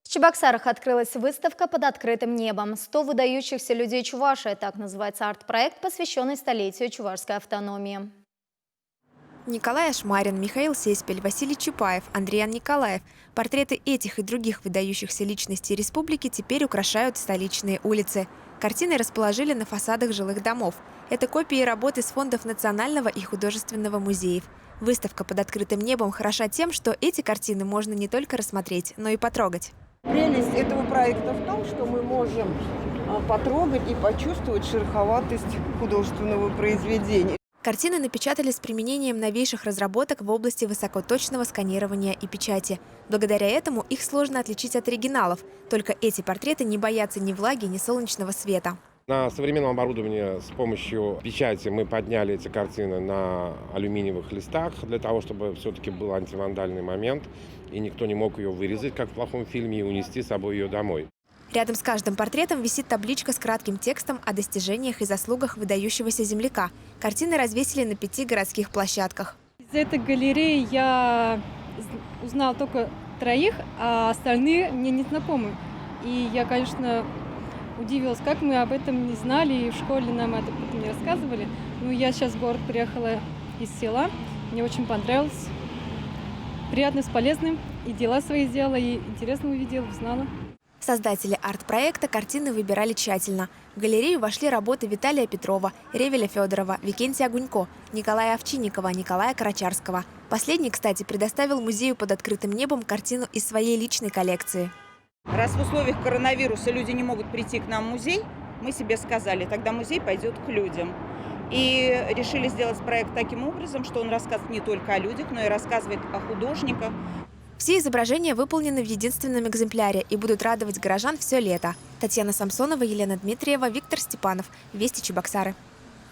В Чебоксарах открылась выставка «Под открытым небом». 100 выдающихся людей Чувашии, так называется арт-проект, посвященный столетию чувашской автономии. Николай Ашмарин, Михаил Сеспель, Василий Чапаев, Андриан Николаев. Портреты этих и других выдающихся личностей республики теперь украшают столичные улицы. Картины расположили на фасадах жилых домов. Это копии работ из фондов Национального и художественного музеев. Выставка «Под открытым небом» хороша тем, что эти картины можно не только рассмотреть, но и потрогать. Прелесть этого проекта в том, что мы можем потрогать и почувствовать шероховатость художественного произведения. Картины напечатали с применением новейших разработок в области высокоточного сканирования и печати. Благодаря этому их сложно отличить от оригиналов. Только эти портреты не боятся ни влаги, ни солнечного света. На современном оборудовании с помощью печати мы подняли эти картины на алюминиевых листах, для того, чтобы все-таки был антивандальный момент, и никто не мог ее вырезать, как в плохом фильме, и унести с собой ее домой. Рядом с каждым портретом висит табличка с кратким текстом о достижениях и заслугах выдающегося земляка. Картины развесили на 5 городских площадках. Из этой галереи я узнала только 3, а остальные мне не знакомы. И я, конечно, удивилась, как мы об этом не знали, и в школе нам об этом не рассказывали. Но я сейчас в город приехала из села, мне очень понравилось. Приятно, с полезным, и дела свои сделала, и интересно увидела, узнала. Создатели арт-проекта картины выбирали тщательно. В галерею вошли работы Виталия Петрова, Ревеля Федорова, Викентия Гунько, Николая Овчинникова, Николая Карачарского. Последний, кстати, предоставил музею «Под открытым небом» картину из своей личной коллекции. Раз в условиях коронавируса люди не могут прийти к нам в музей, мы себе сказали, тогда музей пойдет к людям. И решили сделать проект таким образом, что он рассказывает не только о людях, но и рассказывает о художниках. Все изображения выполнены в единственном экземпляре и будут радовать горожан все лето. Татьяна Самсонова, Елена Дмитриева, Виктор Степанов. Вести Чебоксары.